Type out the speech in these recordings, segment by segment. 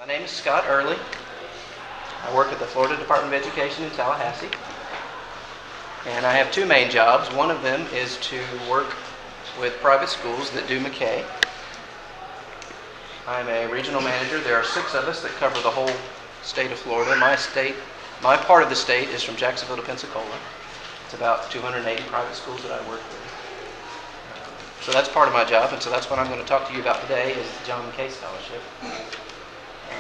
My name is Scott Early. I work at the Florida Department of Education in Tallahassee. And I have two main jobs. One of them is to work with private schools that do McKay. I'm a regional manager. There are 6 of us that cover the whole state of Florida. My part of the state is from Jacksonville to Pensacola. It's about 280 private schools that I work with. So that's part of my job, and so that's what I'm going to talk to you about today is the John McKay Scholarship.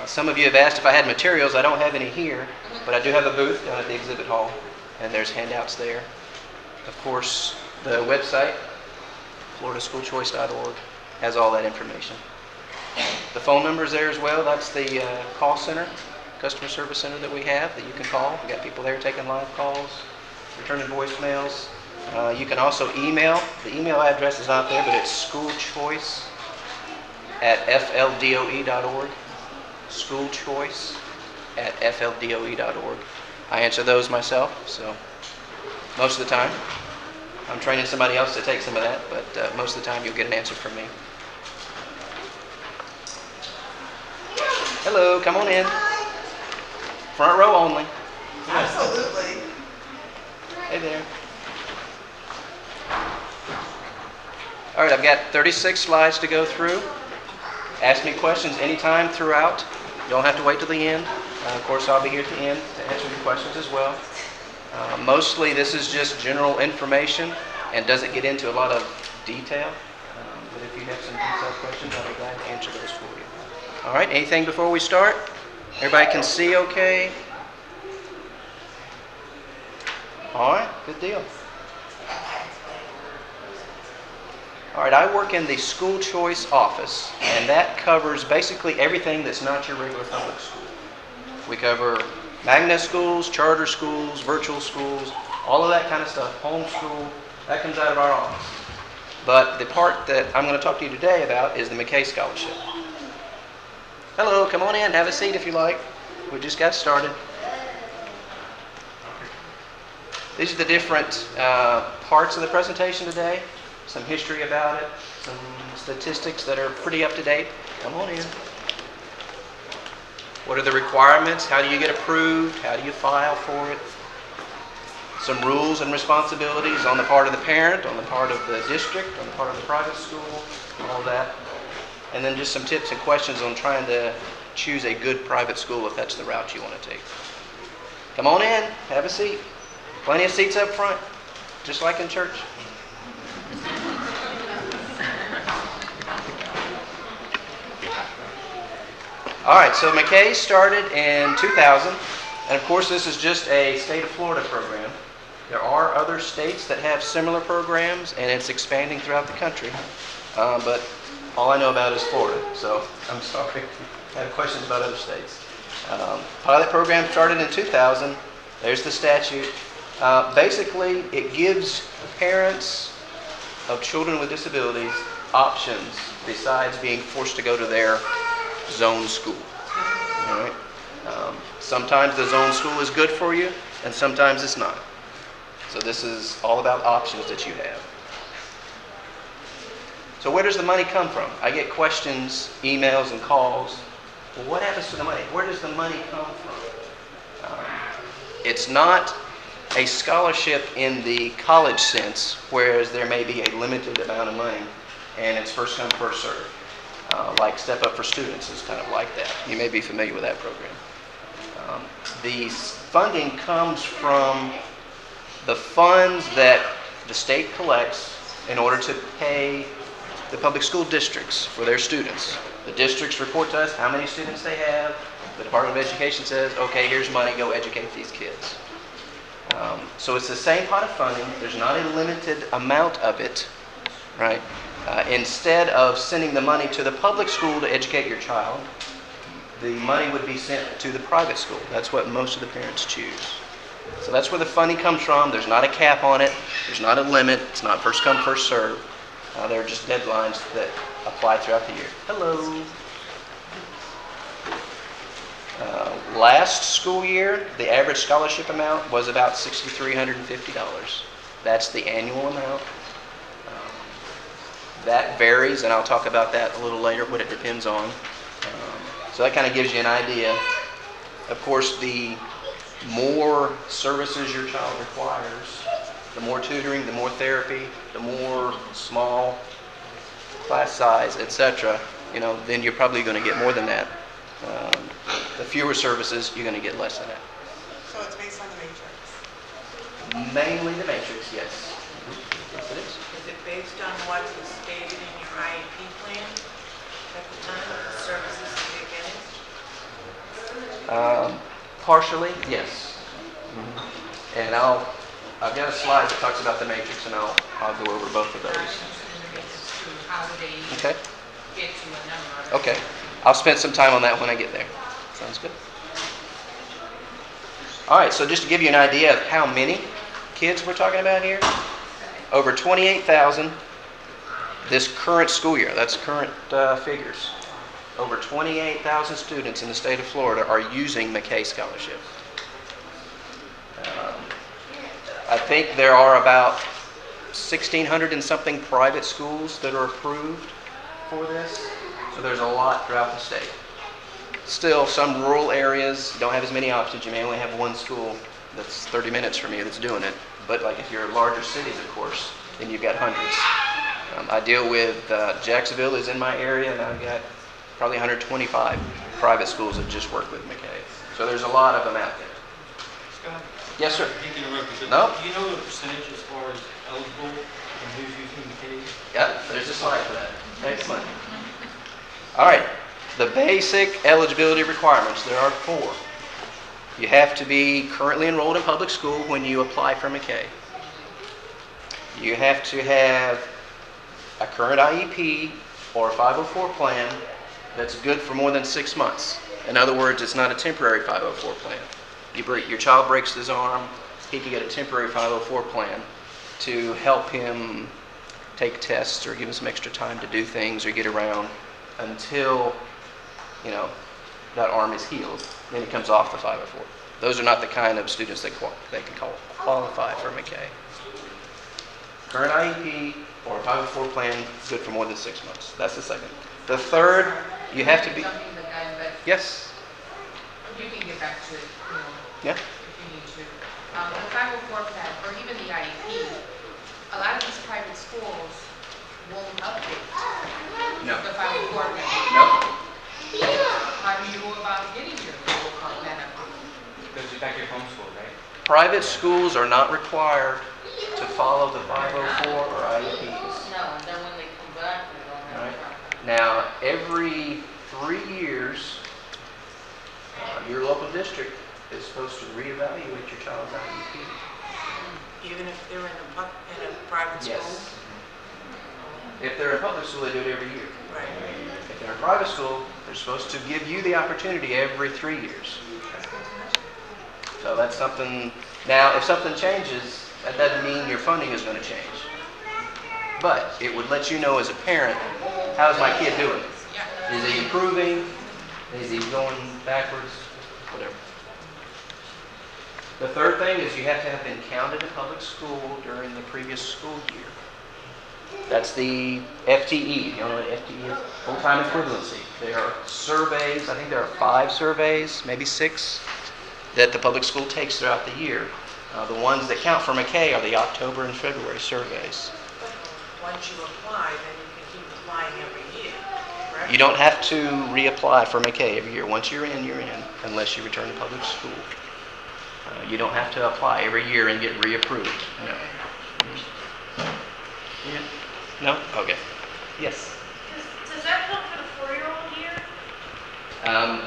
Some of you have asked if I had materials. I don't have any here, but I do have a booth down at the exhibit hall, and there's handouts there. Of course, the website, floridaschoolchoice.org, has all that information. The phone number is there as well. That's the call center, customer service center that we have that you can call. We've got people there taking live calls, returning voicemails. You can also email. The email address is not there, but it's schoolchoice@fldoe.org. Schoolchoice@fldoe.org. I answer those myself, so most of the time. I'm training somebody else to take some of that, but most of the time you'll get an answer from me. Hello, come on in. Front row only. Absolutely. Hey there. All right, I've got 36 slides to go through. Ask me questions anytime throughout. You don't have to wait till the end. Of course, I'll be here at the end to answer your questions as well. Mostly this is just general information and doesn't get into a lot of detail. But if you have some detailed questions, I'll be glad to answer those for you. All right, anything before we start? Everybody can see okay? All right, good deal. All right, I work in the school choice office, and that covers basically everything that's not your regular public school. We cover magnet schools, charter schools, virtual schools, all of that kind of stuff, homeschool, that comes out of our office. But the part that I'm going to talk to you today about is the McKay Scholarship. Hello, come on in, have a seat if you like. We just got started. These are the different parts of the presentation today. Some history about it, some statistics that are pretty up to date. Come on in. What are the requirements? How do you get approved? How do you file for it? Some rules and responsibilities on the part of the parent, on the part of the district, on the part of the private school, all that. And then just some tips and questions on trying to choose a good private school if that's the route you want to take. Come on in, have a seat. Plenty of seats up front, just like in church. All right, so McKay started in 2000, and of course this is just a state of Florida program. There are other states that have similar programs, and it's expanding throughout the country. But all I know about is Florida, so I'm sorry if you have questions about other states. Pilot program started in 2000. There's the statute. Basically, it gives parents of children with disabilities options besides being forced to go to their zone school. All right. Sometimes the zone school is good for you, and sometimes it's not. So this is all about options that you have. So where does the money come from? I get questions, emails, and calls. Well, what happens to the money? Where does the money come from? It's not a scholarship in the college sense, whereas there may be a limited amount of money, and it's first come, first served. Like Step Up for Students is kind of like that. You may be familiar with that program. The funding comes from the funds that the state collects in order to pay the public school districts for their students. The districts report to us how many students they have. The Department of Education says, okay, here's money, go educate these kids. So it's the same pot of funding. There's not a limited amount of it, right? Instead of sending the money to the public school to educate your child, the money would be sent to the private school. That's what most of the parents choose. So that's where the funding comes from. There's not a cap on it. There's not a limit. It's not first come, first served. There are just deadlines that apply throughout the year. Hello. Last school year, the average scholarship amount was about $6,350. That's the annual amount. That varies, and I'll talk about that a little later, what it depends on. So that kind of gives you an idea. Of course, the more services your child requires, the more tutoring, the more therapy, the more small class size, etc., then you're probably going to get more than that. The fewer services, you're going to get less than that. So it's based on the matrix. Mainly the matrix, yes. Yes, it is. Is it based on what was stated in your IEP plan at the time of the services that you're getting? Partially, yes. And I've got a slide that talks about the matrix, and I'll go over both of those. How do they Okay. get to a number? Okay. I'll spend some time on that when I get there. Sounds good. All right, so just to give you an idea of how many kids we're talking about here, over 28,000 this current school year. That's current figures. Over 28,000 students in the state of Florida are using McKay Scholarship. I think there are about 1,600 and something private schools that are approved for this. So there's a lot throughout the state. Still, some rural areas don't have as many options. You may only have one school that's 30 minutes from you that's doing it. But like if you're in larger cities, of course, then you've got hundreds. I deal with Jacksonville is in my area, and I've got probably 125 private schools that just work with McKay. So there's a lot of them out there. Scott? Yes, sir. You can interrupt me, No. but do you know the percentage as far as eligible and who's using McKay? Yep, there's a slide for that. Excellent. All right, the basic eligibility requirements, there are 4. You have to be currently enrolled in public school when you apply for McKay. You have to have a current IEP or a 504 plan that's good for more than 6 months. In other words, it's not a temporary 504 plan. Your child breaks his arm, he can get a temporary 504 plan to help him take tests or give him some extra time to do things or get around until, that arm is healed. Then he comes off the 504. Those are not the kind of students that can qualify for McKay. Current IEP or 504 plan, good for more than 6 months. That's the second. The third, you have to be... Jumping the gun, but Yes? you can get back to it, Yeah? if you need to. The 504 plan, or even the IEP, a lot of these private schools won't update No. the 504 plan. No? How do you go about getting your 504 plan updated? Because it's back your homeschool, right? Private schools are not required to follow the 504 or IEPs. No, and then when they come back, they don't have Right. a Now, every 3 years, your local district is supposed to reevaluate your child's IEP. Even if they're in a private school? Yes. If they're in public school, they do it every year. Right. If they're in private school, they're supposed to give you the opportunity every 3 years. So that's something. Now, if something changes, that doesn't mean your funding is going to change. But it would let you know as a parent, how's my kid doing? Yeah. Is he improving? Is he going backwards? Whatever. The third thing is you have to have been counted in public school during the previous school year. That's the FTE. You know what FTE is? Full-time equivalency. There are surveys, I think there are 5 surveys, maybe 6, that the public school takes throughout the year. The ones that count for McKay are the October and February surveys. Once you apply, then you can keep applying every year, correct? You don't have to reapply for McKay every year. Once you're in, unless you return to public school. You don't have to apply every year and get reapproved. No. Yeah. No? Okay. Yes. Does that count for the 4-year-old year?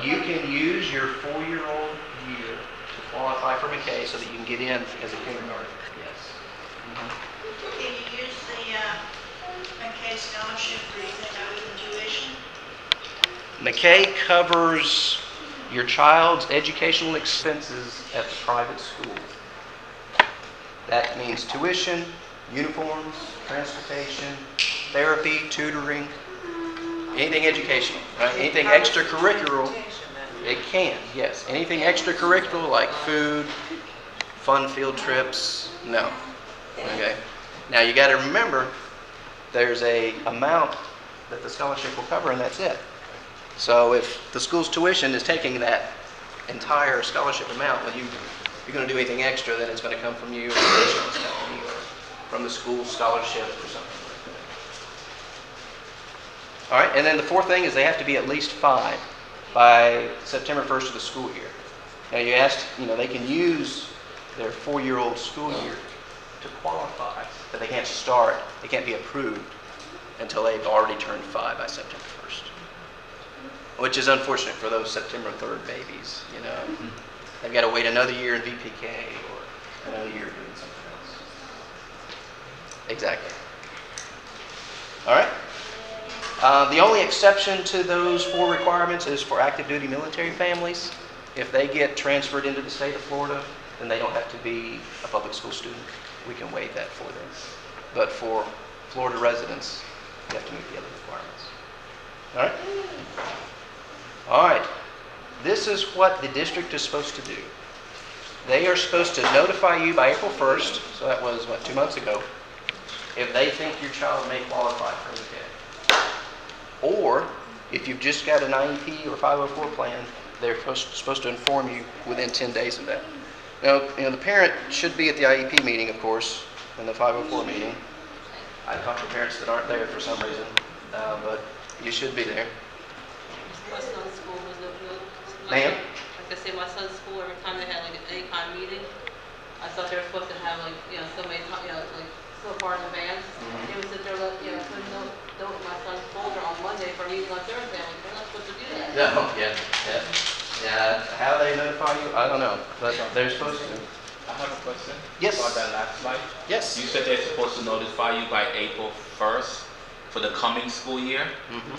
You can use your 4-year-old year to qualify for McKay so that you can get in as a kindergarten. Yes. Can you use the McKay Scholarship for anything other than tuition? McKay covers your child's educational expenses at the private school. That means tuition, uniforms, transportation, therapy, tutoring, anything educational, right? Anything extracurricular, it can, yes. Anything extracurricular like food, fun field trips, no. Okay. Now you got to remember, there's a amount that the scholarship will cover, and that's it. So if the school's tuition is taking that entire scholarship amount, well, you're going to do anything extra, then it's going to come from you or the insurance company or from the school scholarship or something like that. All right, and then the fourth thing is they have to be at least 5 by September 1st of the school year. Now you asked, they can use their 4-year-old school year to qualify, but they can't start, they can't be approved until they've already turned 5 by September 1st. Which is unfortunate for those September 3rd babies, They've got to wait another year in VPK or another year doing something else. Exactly. All right. The only exception to those 4 requirements is for active duty military families. If they get transferred into the state of Florida, then they don't have to be a public school student. We can waive that for them. But for Florida residents, you have to meet the other requirements. All right? All right. This is what the district is supposed to do. They are supposed to notify you by April 1st, so that was, 2 months ago, if they think your child may qualify for McKay. Or, if you've just got an IEP or 504 plan, they're supposed to inform you within 10 days of that. Now, the parent should be at the IEP meeting, of course, and the 504 meeting. I talk to parents that aren't there for some reason, but you should be there. My son's school was a good. Ma'am? Like I said, my son's school, every time they had like an ACON meeting, I thought they were supposed to have so many, so far in advance. They would sit there, put a note in my son's folder on Monday for meeting on Thursday. I'm like, they're not supposed to do that. No, yeah. How they notify you, I don't know, but they're supposed to. I have a question. Yes. About that last slide. Yes. You said they're supposed to notify you by April 1st for the coming school year? Mm-hmm.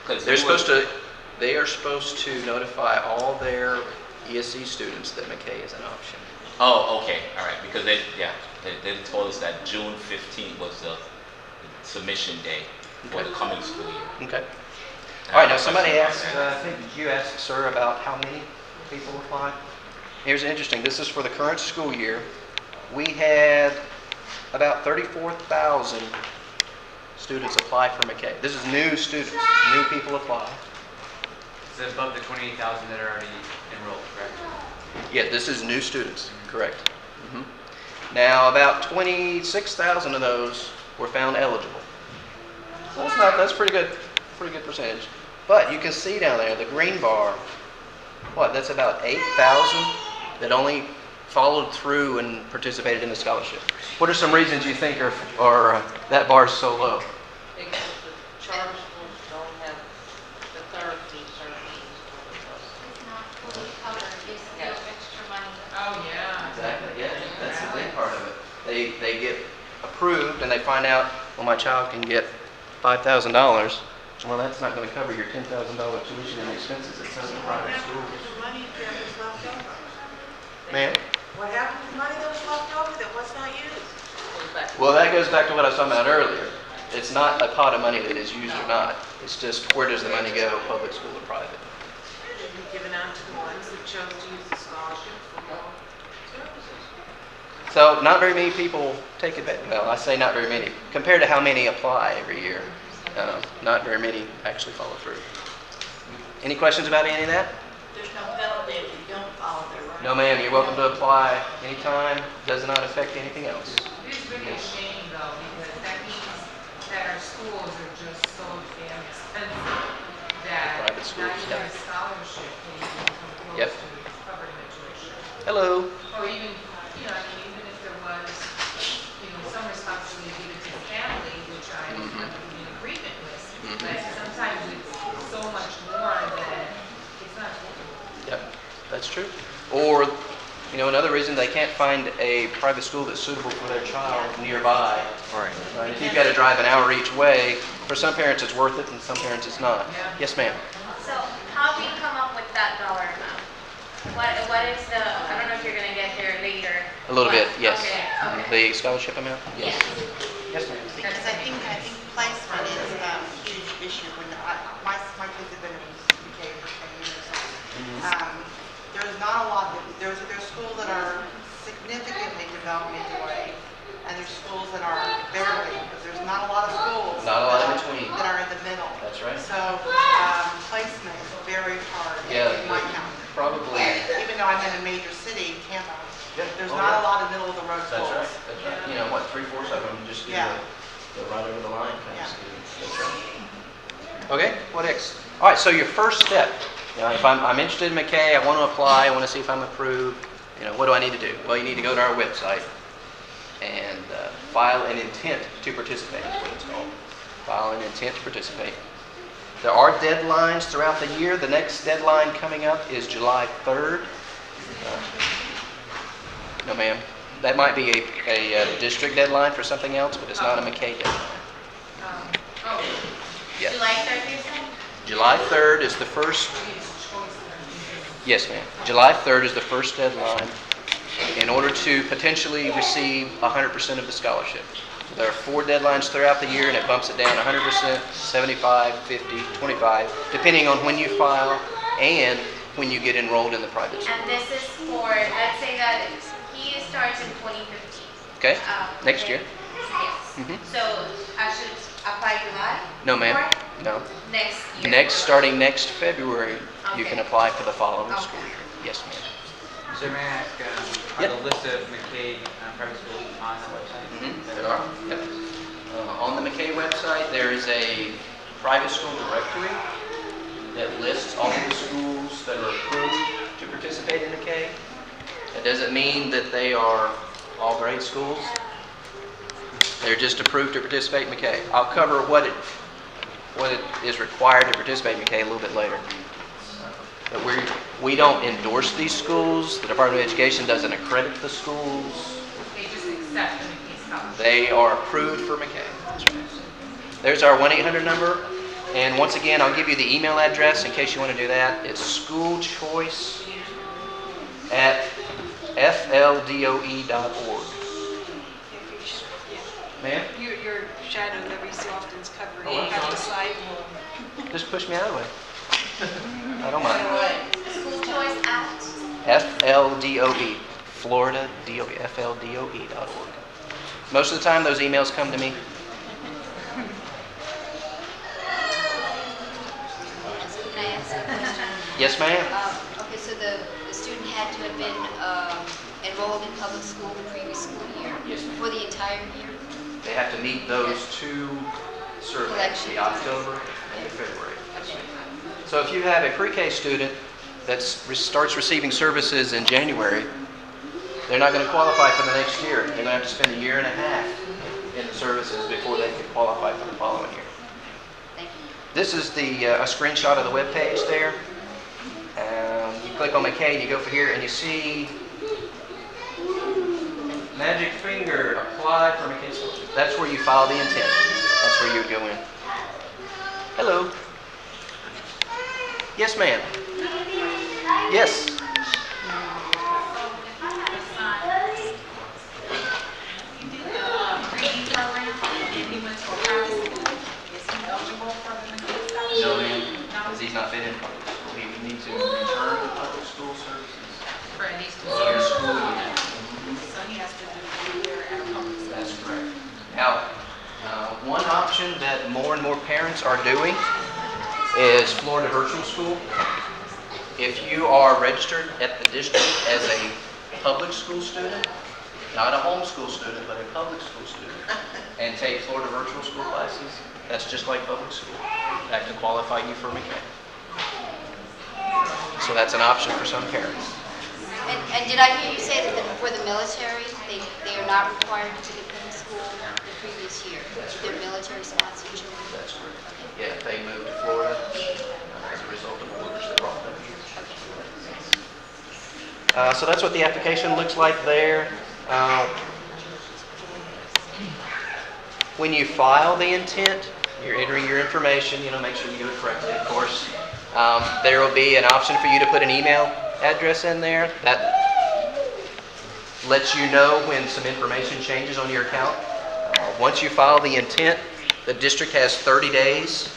Because They are supposed to notify all their ESC students that McKay is an option. Oh, okay, all right. Because they told us that June 15th was the submission day for the coming school year. Okay. All right, now somebody asked, I think you asked, sir, about how many people apply. Here's interesting. This is for the current school year. We had about 34,000 students apply for McKay. This is new students, new people apply. It's above the 28,000 that are already enrolled, correct? Yeah, this is new students, correct. Mm-hmm. Now, about 26,000 of those were found eligible. So that's pretty good percentage. But you can see down there, the green bar, that's about 8,000 that only followed through and participated in the scholarship. What are some reasons you think are that bar is so low? Because the charter schools don't have the therapy certifications. It's not fully covered, it's still extra money. Oh, yeah. Exactly, yeah, that's the big part of it. They get approved and they find out, well, my child can get $5,000. Well, that's not going to cover your $10,000 tuition and expenses at some private schools. What happened to the money that was left over? Ma'am? What happened to the money that was left over that was not used? Well, that goes back to what I was talking about earlier. It's not a pot of money that is used or not. It's just where does the money go, public school or private? Should be given out to the ones that chose to use the scholarship for more services. So not very many people take advantage. Well, I say not very many. Compared to how many apply every year, not very many actually follow through. Any questions about any of that? There's no penalty if you don't follow their rules. No, ma'am. You're welcome to apply anytime. Does not affect anything else. It is really a shame though, because that means that our schools are just so damn expensive that Private schools, not even yeah. a scholarship can even come close Yep. to covering the tuition. Hello. Or even, even if there was, some responsibility given to the family, which I would be in agreement with, but sometimes it's so much more that it's not. Yep, that's true. Or, another reason they can't find a private school that's suitable for their child nearby. Right. Right? If you've got to drive an hour each way, for some parents it's worth it and some parents it's not. Yeah. Yes, ma'am. So how do you come up with that dollar amount? What is the, I don't know if you're gonna get there later. A little bit, yes. Okay. The scholarship amount? Yes. Yes, ma'am. Because I think placement is a huge issue. When my kids have been in McKay for 10 years. There's not a lot. There's schools that are significantly development away, and there's schools that are barely, because there's not a lot of schools. Not a lot in between. That are in the middle. That's right. So, placement is very hard Yeah. in my county. Probably. Even though I'm in a major city, Tampa, Yeah. there's Oh, not a yeah. lot of middle of the road That's schools. right. That's right. You know, what, 3/4 of them just do Yeah. the right over the line kind Yeah. of students. That's right. Okay, what next? All right, so your first step, you know, if I'm interested in McKay, I want to apply, I want to see if I'm approved, you know, what do I need to do? Well, you need to go to our website and file an intent to participate, is what it's called. File an intent to participate. There are deadlines throughout the year. The next deadline coming up is July 3rd. No, ma'am. That might be a district deadline for something else, but it's not a McKay deadline. Oh, Yes. July 3rd, you said? July 3rd is the first. Yes, ma'am. July 3rd is the first deadline in order to potentially receive 100% of the scholarship. So there are 4 deadlines throughout the year, and it bumps it down 100%, 75, 50, 25, depending on when you file and when you get enrolled in the private school. And this is for, let's say that he starts in 2015. Okay? Next okay. year. Yes. Mhm. So I should apply July? No, ma'am. Or No. next year? Starting next February, you can Okay. apply for the following Okay. school year. Yes, ma'am. So may I ask, Yep. are the list of McKay private schools on the website? There are. Yep. On the McKay website, there is a private school directory that lists all the schools that are approved to participate in McKay. It doesn't mean that they are all grade schools. They're just approved to participate in McKay. I'll cover what it is required to participate in McKay a little bit later. But we don't endorse these schools. The Department of Education doesn't accredit the schools. they just accept the McKay Scholarship. They are approved for McKay. That's right. There's our 1-800 number. And once again, I'll give you the email address in case you want to do that. It's schoolchoice@fldoe.org. Ma'am? Your shadow every so often is covering Oh, I'm half the sorry. slide. Just push me out of the way. I don't mind. School choice at? FLDOE. Florida DOE. FLDOE.org. Most of the time, those emails come to me. Can I ask a question? Yes, ma'am. Okay, so the student had to have been enrolled in public school the previous school year? Yes, ma'am. For the entire year? They have to meet those 2 surveys, Collection. the October and the February. So if you have a pre-K student that starts receiving services in January, they're not going to qualify for the next year. They're going to have to spend 1.5 years in the services before they can qualify for the following year. Thank you. This is a screenshot of the web page there. You click on McKay, and you go for here, and you see magic finger, apply for McKay Scholarship. That's where you file the intent. That's where you would go in. Hello. Yes, ma'am. Yes. No, ma'am, because he's not been in public school. He would need to return to public school services For any school. for your school year. So he has to do a year at a public school. That's correct. Now, one option that more and more parents are doing is Florida Virtual School. If you are registered at the district as a public school student, not a homeschool student, but a public school student, and take Florida Virtual School classes, that's just like public school. That can qualify you for McKay. So that's an option for some parents. And did I hear you say that for the military, they are not required to attend school the previous year? Their military sponsored children? That's correct. Yeah, if they moved to Florida as a result of orders that brought them here. So that's what the application looks like there. When you file the intent, you're entering your information, make sure you do it correctly, of course. There will be an option for you to put an email address in there. That lets you know when some information changes on your account. Once you file the intent, the district has 30 days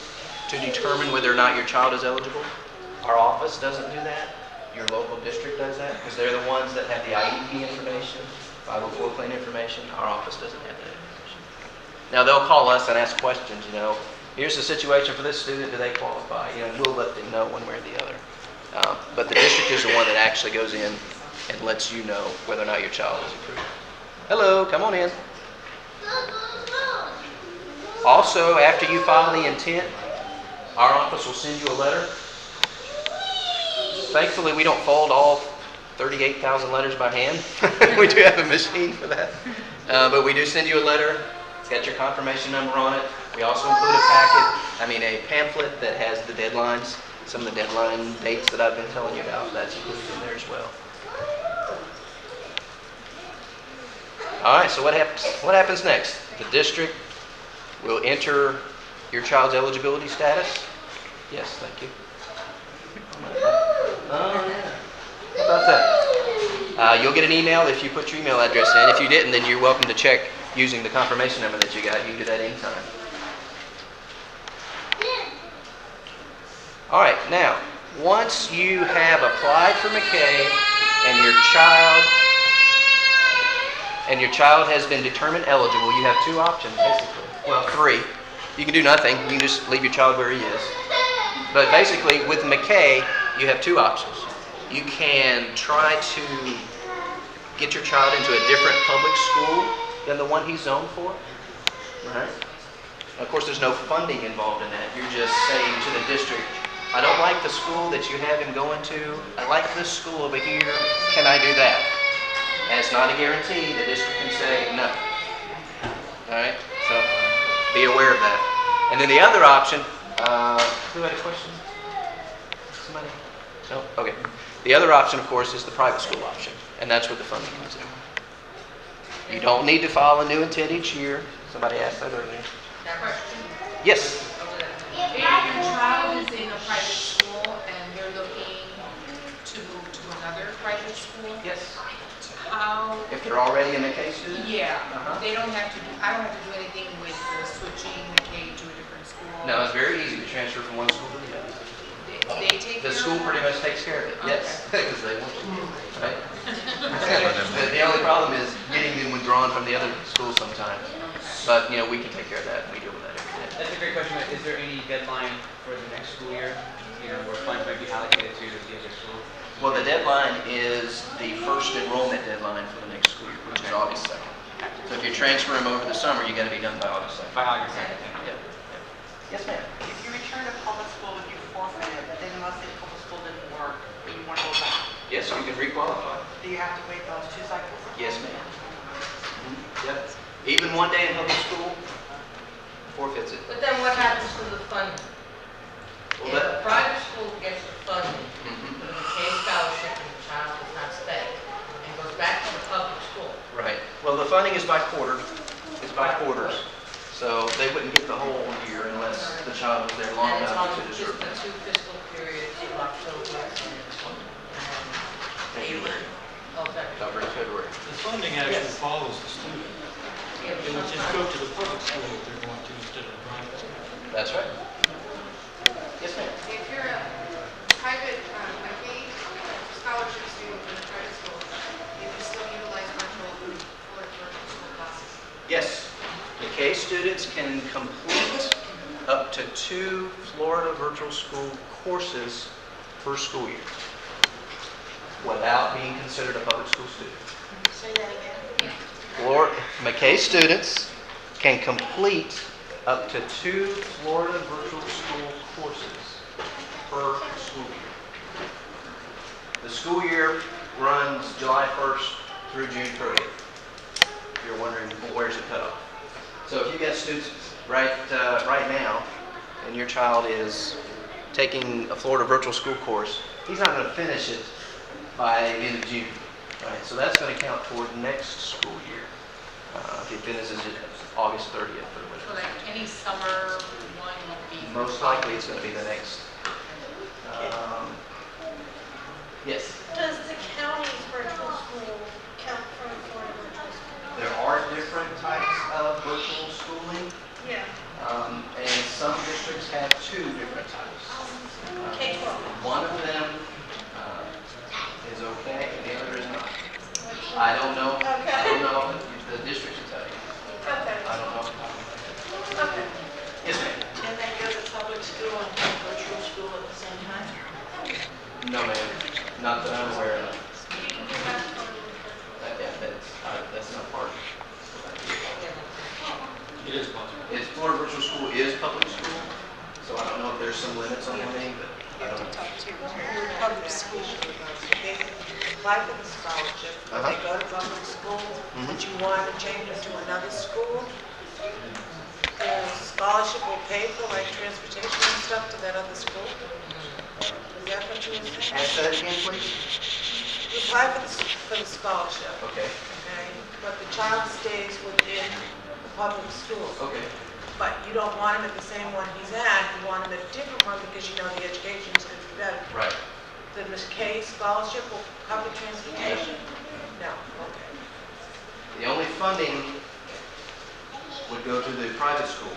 to determine whether or not your child is eligible. Our office doesn't do that. Your local district does that because they're the ones that have the IEP information, 504 claim information. Our office doesn't have that information. Now, they'll call us and ask questions, here's the situation for this student, do they qualify? We'll let them know one way or the other. But the district is the one that actually goes in and lets you know whether or not your child is approved. Hello, come on in. Also, after you file the intent, our office will send you a letter. Thankfully, we don't fold all 38,000 letters by hand. We do have a machine for that. But we do send you a letter. It's got your confirmation number on it. We also include a pamphlet that has the deadlines, some of the deadline dates that I've been telling you about. That's included in there as well. All right, so what happens next? The district will enter your child's eligibility status. Yes, thank you. Oh, yeah. How about that? You'll get an email if you put your email address in. If you didn't, then you're welcome to check using the confirmation number that you got. You can do that anytime. All right, now, once you have applied for McKay and your child has been determined eligible, you have two options, basically. Well, three. You can do nothing. You can just leave your child where he is. But basically, with McKay, you have two options. You can try to get your child into a different public school than the one he's zoned for, right? Of course, there's no funding involved in that. You're just saying to the district, I don't like the school that you have him going to. I like this school over here. Can I do that? And it's not a guarantee. The district can say no. All right? So be aware of that. And then the other option, who had a question? Somebody? No? Okay. The other option, of course, is the private school option. And that's where the funding comes in. You don't need to file a new intent each year. Somebody asked that earlier. Yes? If your child is in a private school and they're looking to move to another private school, Yes. how? If they're already in McKay student? Yeah, they don't have to do, I don't have to do anything with switching McKay to a different school. No, it's very easy to transfer from one school to the other. They take The care school of pretty that? much takes care of it, yes, Okay. because they want you, right? The only problem is getting them withdrawn from the other schools sometimes. But, we can take care of that, and we deal with that every day. That's a great question. Is there any deadline for the next school year, where funds might be allocated to the other school? Well, the deadline is the first enrollment deadline for the next school year, which is August 2nd. So if you transfer them over the summer, you got to be done by August 2nd. By August 2nd. Yeah. Yes, ma'am. If you return to public school, you forfeit it, but then let's say public school didn't work, and you want to go back. Yes, you can requalify. Do you have to wait those 2 cycles? Yes, ma'am. Yep. Even one day in public school forfeits it. But then what happens to the funding? Well, If that- a private school gets the funding Mhm. for the McKay Scholarship and the child does not stay and goes back to the public school, Right. Well, the funding is by quarter. It's by quarters. So they wouldn't get the whole year unless the child was there long and it's on enough to just deserve the that. 2 fiscal periods of October and February. Okay. October and February. The funding actually follows the student. Yeah, but It would just sometimes- go to the public school if they're going to instead of the private school. That's right. Yes, ma'am. If you're a private, McKay scholarship student in a private school, you can still utilize virtual school classes. Yes. McKay students can complete up to 2 Florida virtual school courses per school year without being considered a public school student. Say that again. McKay students can complete up to 2 Florida virtual school courses per school year. The school year runs July 1st through June 30th. If you're wondering, well, where's the cutoff? So if you got students right now, and your child is taking a Florida virtual school course, he's not going to finish it by the end of June. Right, so that's going to count toward next school year. If he finishes it August 30th or So whatever. like any summer one would be. Most likely it's going to be the next. Yes. Does the county's virtual school count for Florida virtual school? There are different types of virtual schooling, Yeah. and some districts have 2 different types. K-12. One of them is okay, and the other is not. I don't know Well, the district should tell you. Okay. I don't know. Okay. Yes, ma'am. Can they go to public school and virtual school at the same time? No, ma'am. Not that I'm aware of. That's not part of It is possible. it. Florida Virtual School is public school, so I don't know if there's some limits on money, but I don't know. Talk to public school. They apply for the scholarship, but they go to public school, but you want to change it to another school, the scholarship will pay for like transportation and stuff to that other school? Is that what you were saying? Ask that again, please. You apply for the scholarship, Okay, okay, but the child stays within the public school. okay. But you don't want him at the same one he's at, you want him at a different one because you know the education is going to be better. Right. The McKay Scholarship will cover transportation? No, okay. The only funding would go to the private school.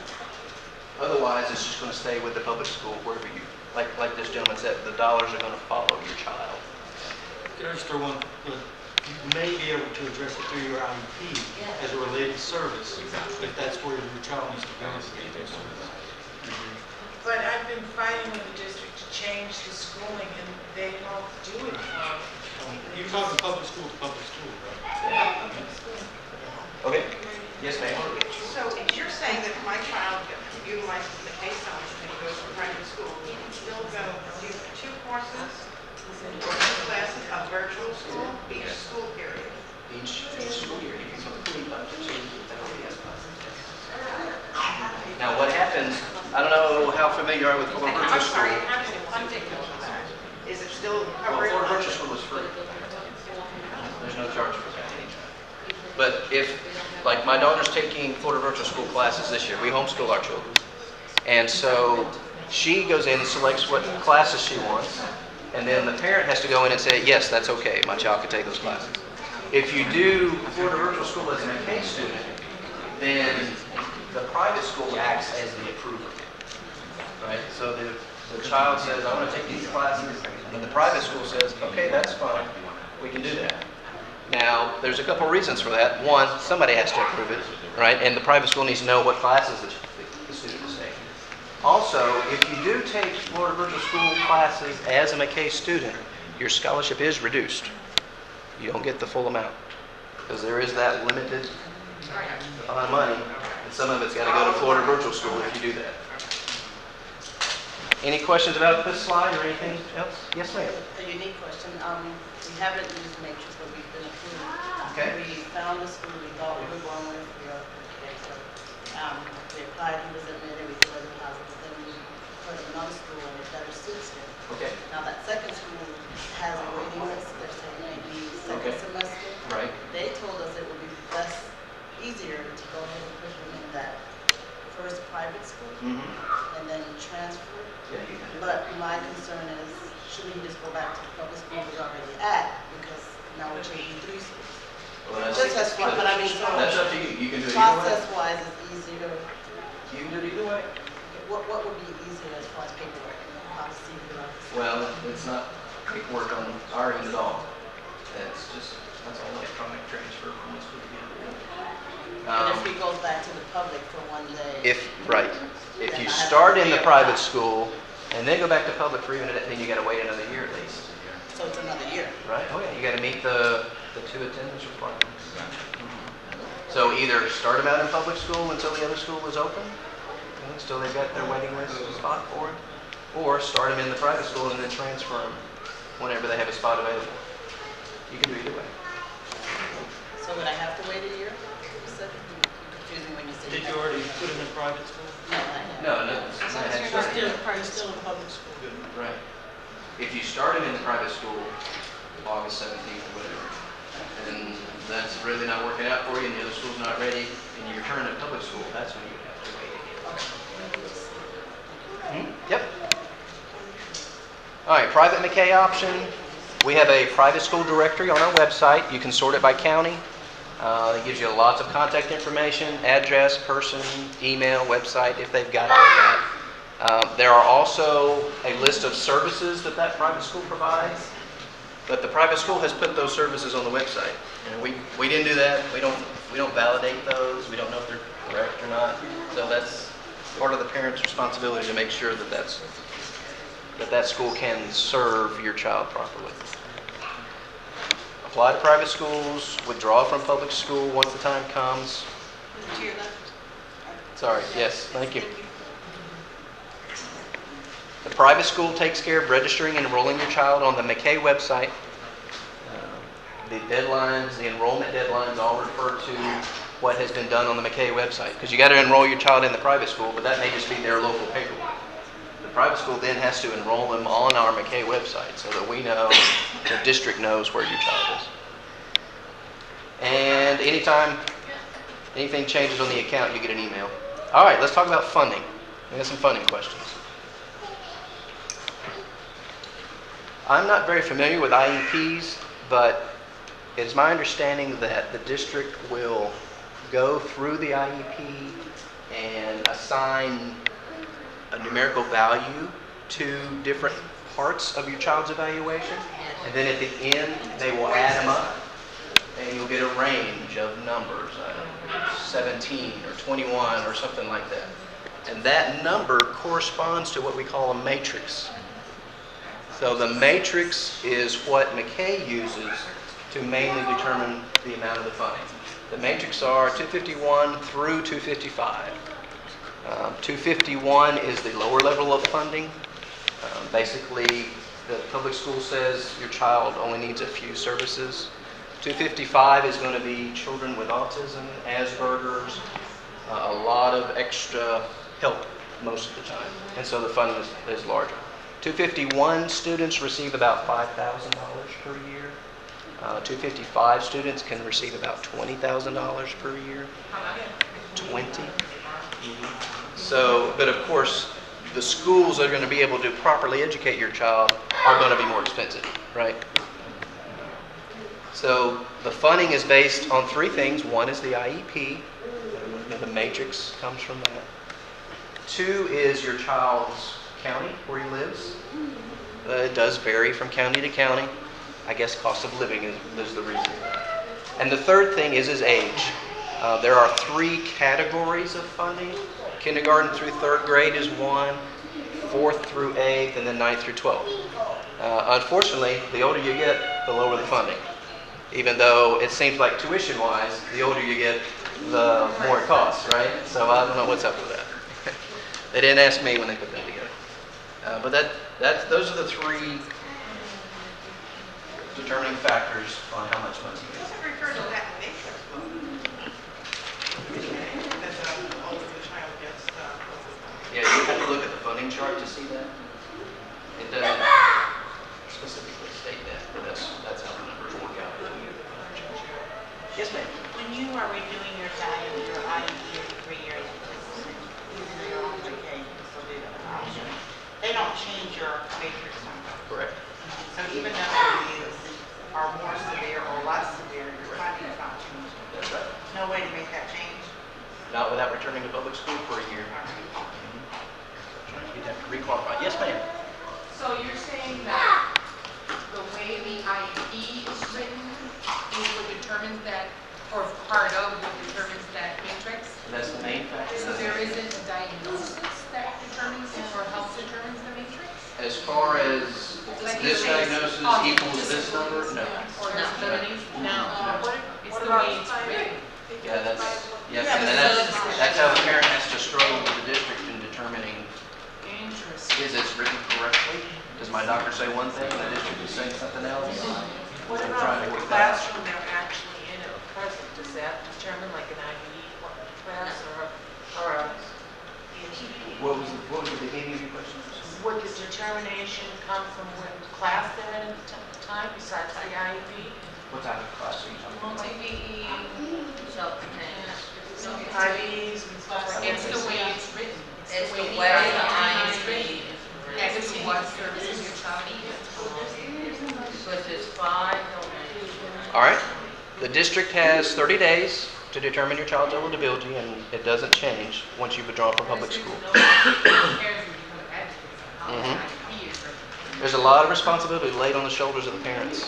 Otherwise, it's just going to stay with the public school wherever you, like this gentleman said, the dollars are going to follow your child. Can I just throw one, you may be able to address it through your IEP as a related service, if that's where your child needs to go. But I've been fighting with the district to change the schooling and they won't do it for me. You're talking public school to public school, right? Yeah. Okay? Yes, ma'am. So if you're saying that my child utilizes the McKay Scholarship and goes to private school, he can still go do 2 courses or 2 classes of virtual school each school period? Each school year, you can complete up to 2 LDS classes. Now, what happens, I don't know how familiar you are with Florida Virtual I'm School. sorry, how does it funding go for that? Is it still Well, covered? Florida Virtual School is free. There's no charge for that anytime. But if, like my daughter's taking Florida Virtual School classes this year, we homeschool our children. And so she goes in and selects what classes she wants, and then the parent has to go in and say, yes, that's okay, my child can take those classes. If you do Florida Virtual School as an McKay student, then the private school acts as the approver, right? So the child says, I want to take these classes, and the private school says, okay, that's fine, we can do that. Now, there's a couple reasons for that. One, somebody has to approve it, right? And the private school needs to know what classes the student is taking. Also, if you do take Florida Virtual School classes as a McKay student, your scholarship is reduced. You don't get the full amount, because there is that limited amount of money, and some of it's got to go to Florida Virtual School if you do that. Any questions about this slide or anything else? Yes, ma'am. A unique question. We haven't used Matrix, but we've been approved. Okay. We found a school we thought we were going with. We applied, he was admitted, we feel really positive. Then we put another school and it better suits him. Okay. Now that second school has a waiting list. They're saying maybe second Okay. semester. Right. They told us it would be easier to go ahead and put him in that first private school Mm-hmm. and then transfer. Yeah, you can do But that. my concern is, should he just go back to the public school he's already at? Because now we're changing 3 schools. Well, that's, Just as far, but I mean, so that's up to you. You can do it either way. process-wise, it's easier. You can do it either way. What would be easier as far as paperwork? How to see the Well, it's not paperwork on our end at all. That's all electronic transfer from one school to the But other. if he goes back to the public for one day. Right. If Then you I have start to in the reapply. private school and then go back to public for even, then you got to wait another year at least. So it's another year. Right? Oh yeah, you got to meet the 2 attendance requirements. So either start them out in public school until the other school is open, until they've got their waiting list spot for it, or start them in the private school and then transfer them whenever they have a spot available. You can do either way. So would I have to wait a year? You said, you confused me when you said. Did you already put him in private school? No, I haven't. No, it's not had started. Still in public school. Right. If you start them in the private school, August 17th or whatever, and that's really not working out for you and the other school's not ready, and you return to public school, that's when you have to wait again. Yep. All right, private McKay option. We have a private school directory on our website. You can sort it by county. It gives you lots of contact information, address, person, email, website, if they've got all of that. There are also a list of services that private school provides. But the private school has put those services on the website. And we didn't do that. We don't validate those. We don't know if they're correct or not. So that's part of the parent's responsibility to make sure that that school can serve your child properly. Apply to private schools, withdraw from public school once the time comes. To your left. Sorry, yes, thank you. The private school takes care of registering and enrolling your child on the McKay website. The deadlines, the enrollment deadlines all refer to what has been done on the McKay website. Because you got to enroll your child in the private school, but that may just be their local paperwork. The private school then has to enroll them on our McKay website so that we know, the district knows where your child is. And anytime anything changes on the account, you get an email. All right, let's talk about funding. We got some funding questions. I'm not very familiar with IEPs, but it's my understanding that the district will go through the IEP and assign a numerical value to different parts of your child's evaluation. And then at the end, they will add them up, and you'll get a range of numbers, 17 or 21 or something like that. And that number corresponds to what we call a matrix. So the matrix is what McKay uses to mainly determine the amount of the funding. The matrix are 251 through 255. 251 is the lower level of funding. Basically, the public school says your child only needs a few services. 255 is going to be children with autism, Asperger's, a lot of extra help most of the time. And so the funding is larger. 251 students receive about $5,000 per year. 255 students can receive about $20,000 per year. 20. So, but of course, the schools that are going to be able to properly educate your child are going to be more expensive, right? So the funding is based on three things. One is the IEP. The matrix comes from that. Two is your child's county where he lives. It does vary from county to county. I guess cost of living is the reason. And the third thing is his age. There are three categories of funding. Kindergarten through third grade is one, fourth through eighth, and then ninth through 12th. Unfortunately, the older you get, the lower the funding. Even though it seems like tuition-wise, the older you get, the more it costs, right? So I don't know what's up with that. They didn't ask me when they put them together. But those are the three determining factors on how much money you get. Does it refer to that matrix book? As the older the child gets, Yeah, you have to look at the funding chart to see that. It doesn't specifically state that, but that's how the numbers work out. Yes, ma'am. When you are redoing your IEP every 3 years, using your own McKay, so they don't change your matrix number. Correct. So even though you are more severe or less severe, your funding is not changing. That's right. No way to make that change. Not without returning to public school for a year. You'd have to requalify. Yes, ma'am. So you're saying that the way the IEP is written is what determines that, or part of what determines that matrix? That's the main factor. So there isn't a diagnosis that determines or helps determines the matrix? As far as Like this you say, diagnosis autism equals this number, no. Or disabilities? No. It's the way it's written. Yeah, and then that's how the parent has to struggle with the district in determining, Interesting. is it written correctly? Does my doctor say one thing and the district is saying something else? What I'm about trying to the work that out. classroom they're actually in at present? Does that determine like an IE class or a? What was the beginning of your question? Would the determination come from what class they're in at the time besides the IEP? What type of class are you talking about? TVE, self-contained. IEs and stuff like that? It's the way it's written. It's the the way the IEP is IEP written. As to what services your child needs. Which is 5 All right. The district has 30 days to determine your child's eligibility, and it doesn't change once you withdraw from public school. There's a lot of responsibility laid on the shoulders of the parents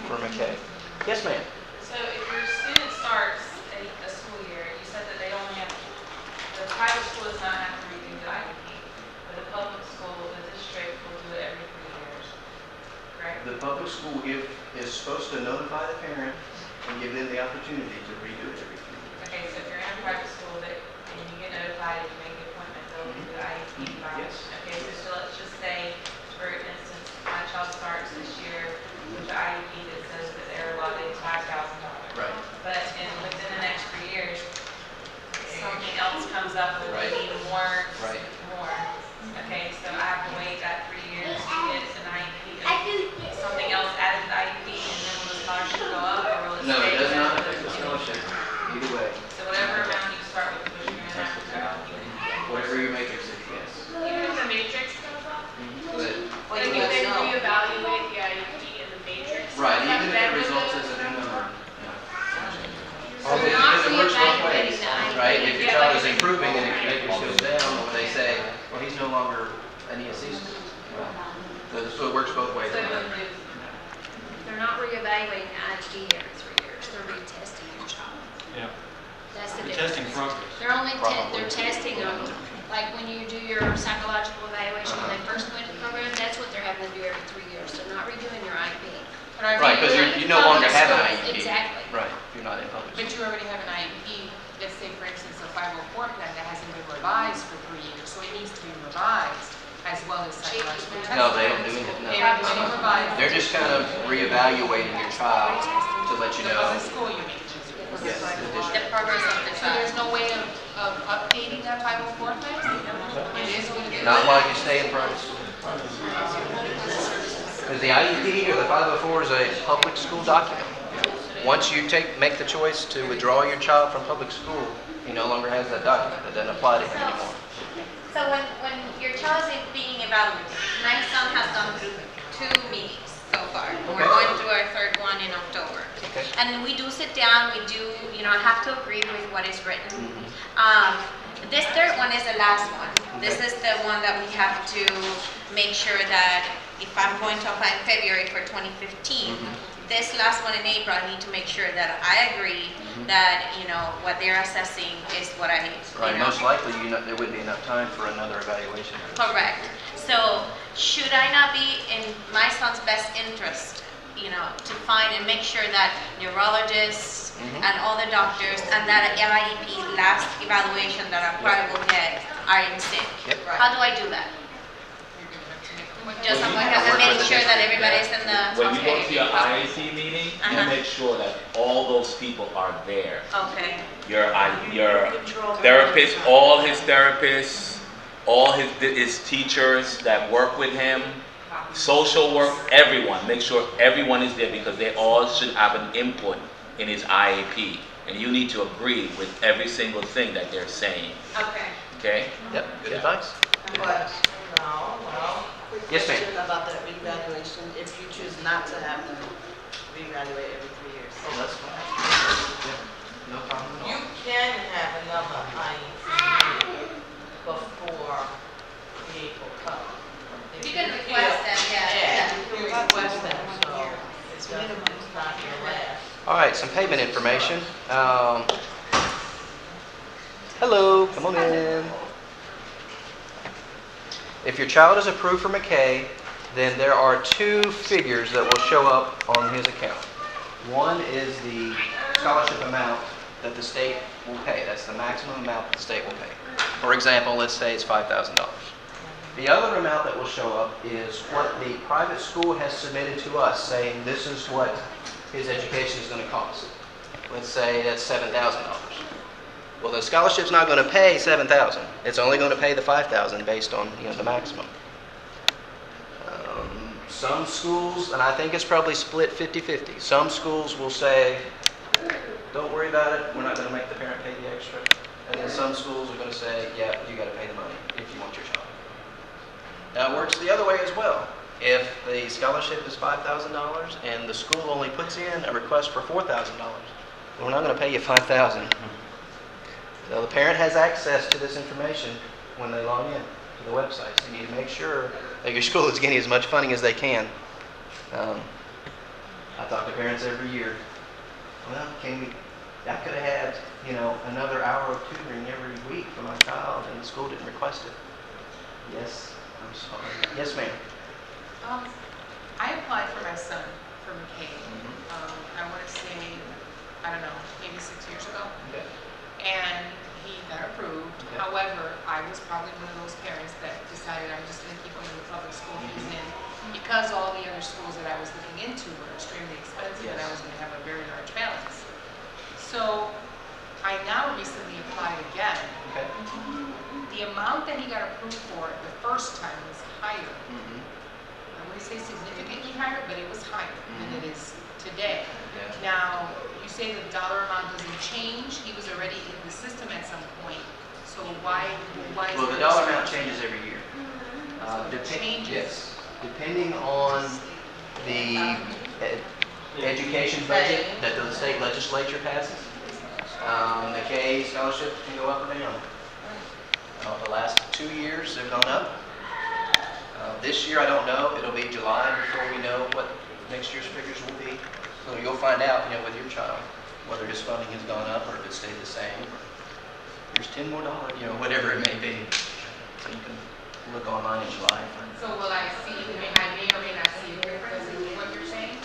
for McKay. Yes, ma'am. So if your student starts a school year, you said that they only have, the private school does not have to redo the IEP, but the public school, the district will do it every 3 years, correct? The public school is supposed to notify the parent and give them the opportunity to redo it every 3 years. Okay, so if you're in a private school and you get notified and you make the appointment, they'll do the IEP by. Yes. Okay, so let's just say, for instance, my child starts this year with the IEP that says that they're allotted $5,000. Right. But within the next 3 years, something else comes up where they need more. Right. Okay, so I have to wait that 3 years to get an IEP. Something else added to the IEP, and then will the scholarship go up, or will it stay? No, it does not down? affect the scholarship. Either way. So whatever amount you start with, which you're gonna have to go, Whatever your matrix is, yes. even if the matrix goes up. But, Like if they reevaluate the IEP in the matrix. right, is that even if better the results than- as a new number. So we're not It works both reevaluating ways, the IEP. right? If your Yeah, child like is if- improving and your matrix goes down, or they say, well, he's no longer an ESC student. So it works both ways. So They're not reevaluating the IEP every 3 years, they're retesting your child. Yeah. That's the The difference. testing progress. They're only, Probably. they're testing them, like when you do your psychological evaluation, when they first go into the program, that's what they're having to do every 3 years. They're not redoing your IEP. But I Right, mean, because you no longer have an Public IEP. schools, exactly. Right, you're not in public But school. you already have an IEP, let's say for instance, a 504 plan that hasn't been revised for 3 years, so it needs to be revised as well as psychological testing. No, they don't do it, no. They don't do any revised. They're just kind of reevaluating your child to let you The know. public school, you mean? Yes, the The district. progress of the So child. there's no way of updating that 504 plan? It is what it is. Not while you stay in private school. Because the IEP or the 504 is a public school document. Once you make the choice to withdraw your child from public school, he no longer has that document. That doesn't apply to him anymore. So when your child is being evaluated, my son has gone through 2 meetings so far. We're Okay. going through our 3rd one in October. Okay. And we do sit down, we do, I have to agree with what is written. This 3rd one is the last one. This is the one that we have to make sure that if I'm going to apply in February for 2015, this last one in April, I need to make sure that I agree that, what they're assessing is what I need. Right, most likely there wouldn't be enough time for another evaluation. Correct. So should I not be in my son's best interest, to find and make sure that neurologists and all the doctors and that IEP last evaluation that our child will get are in sync? Yep. How do I do that? Just Well, you I'm making sure that everybody's in the. When you go to your Okay. IAC meeting, you Uh-huh. make sure that all those people are there. Okay. Your therapist, all his therapists, all his teachers that work with him, social work, everyone. Make sure everyone is there because they all should have an input in his IAP. And you need to agree with every single thing that they're saying. Okay. Okay? Yep, good advice. But, quick Yes, ma'am. question about that reevaluation, if you choose not to have them reevaluate every 3 years. Oh, that's fine. Yeah, no problem at You all. can have another IEP before the April cut. You can request that, yeah. You can request that, so it's not your last. All right, some payment information. Hello, come on in. If your child is approved for McKay, then there are 2 figures that will show up on his account. One is the scholarship amount that the state will pay. That's the maximum amount that the state will pay. For example, let's say it's $5,000. The other amount that will show up is what the private school has submitted to us, saying this is what his education is going to cost. Let's say that's $7,000. Well, the scholarship's not going to pay $7,000. It's only going to pay the $5,000 based on the maximum. Some schools, and I think it's probably split 50-50. Some schools will say, "Don't worry about it. We're not going to make the parent pay the extra." And then some schools are going to say, "Yeah, you got to pay the money if you want your child." Now it works the other way as well. If the scholarship is $5,000 and the school only puts in a request for $4,000, we're not going to pay you $5,000. So the parent has access to this information when they log in to the website. So you need to make sure that your school is getting as much funding as they can. I talk to parents every year. Well, I could have had, another hour of tutoring every week for my child, and the school didn't request it. Yes, I'm sorry. Yes, ma'am. I applied for my son for McKay. I want to say, I don't know, maybe 6 years ago. Okay. And he got approved. Okay. However, I was probably one of those parents that decided I'm just going to keep him in the public school he's in, because all the other schools that I was looking into were extremely expensive, and I was going to have a very large balance. So I now recently applied again. Okay. The amount that he got approved for the first time was higher. I wouldn't say significantly higher, but it was higher than it is today. Yeah. Now, you say the dollar amount doesn't change. He was already in the system at some point. So why is Well, the there dollar a amount difference? changes every year. Changes? Yes. Depending on the education budget that the state legislature passes, McKay Scholarship can go up or down. The last 2 years, they've gone up. This year, I don't know. It'll be July before we know what next year's figures will be. So you'll find out, with your child, whether his funding has gone up or if it stayed the same. Here's $10 more, whatever it may be. So you can look online in July. So will I see, I may or may not see a difference in what you're saying?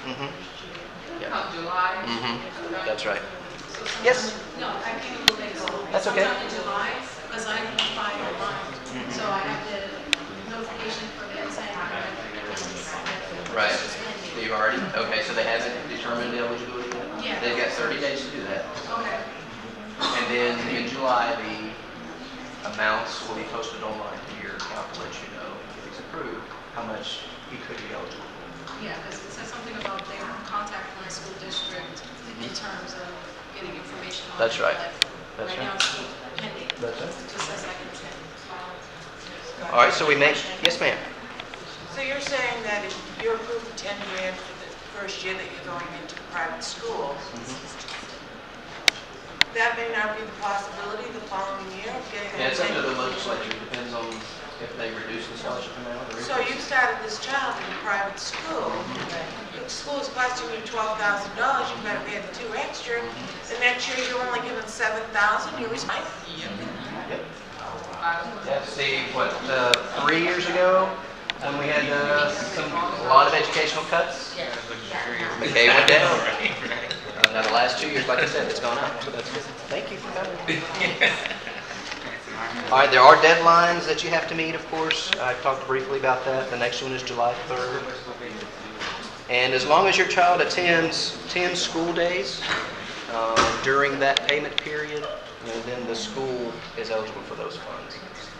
Yeah. Come July? That's right. Yes? No, I can't go back to. That's okay. Sometime in July, because I apply online, so I have the notification for them saying I have to. Right. You already, okay, so they haven't determined eligibility yet? Yeah. They've got 30 days to do that. Okay. And then in July, the amounts will be posted online to your account to let you know if it's approved, how much he could be eligible. Yeah, because it says something about their contact with the school district in terms of getting information on. That's it, right. but That's right now right. it's still pending. That's right. It just says I can attend. All right, so we make, yes, ma'am. So you're saying that if you're approved for 10 grand for the first year that you're going into the private school, that may not be the possibility the following year of getting Yeah, that it's up to 10. the legislature, depends on if they reduce the scholarship amount or So you started this child in a private school. The school is costing you $12,000, you better pay the 2 extra. The next year you're only given $7,000, you're responsible. Yep. Yeah, see, 3 years ago, when we had a lot of educational cuts, McKay went down. Now, the last 2 years, like I said, it's gone up, so that's good. Thank you for coming. All right, there are deadlines that you have to meet, of course. I talked briefly about that. The next one is July 3rd. And as long as your child attends 10 school days during that payment period, then the school is eligible for those funds.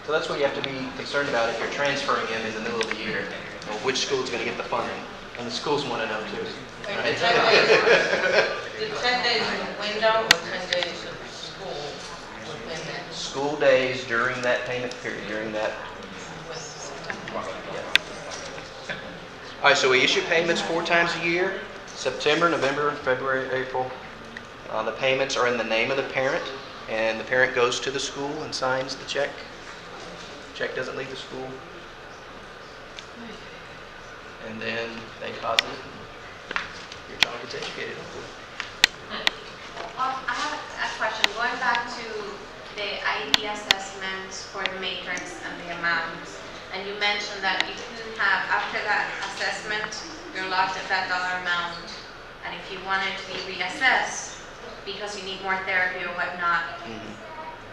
So that's what you have to be concerned about if you're transferring him in the middle of the year. Which school is going to get the funding? And the schools want to know too. Right? The 10 days window or 10 days of school within that? School days during that payment period, during that. All right, so we issue payments 4 times a year: September, November, February, April. The payments are in the name of the parent, and the parent goes to the school and signs the check. Check doesn't leave the school. And then they deposit it. Your child gets educated. I have a question. Going back to the IEP assessments for the matrix and the amounts, and you mentioned that you couldn't have, after that assessment, you're locked at that dollar amount, and if you wanted to be reassessed because you need more therapy or whatnot,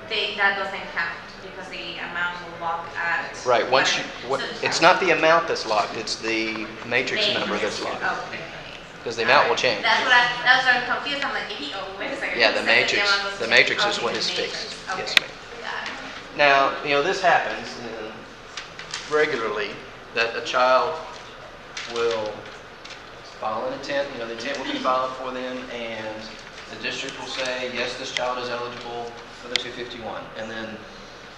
that doesn't count because the amount will lock at. Right. Once whatever. it's not the amount that's locked; it's the matrix number that's locked. Okay. Because the amount will change. That's what I'm confused. I'm like, wait a second. Yeah, You the said matrix. amount was The changed. matrix is Okay, what the is matrix. fixed. Okay. Yes, ma'am. Got it. Now, this happens regularly that a child will file an intent. The intent will be filed for them, and the district will say, yes, this child is eligible for the 251. And then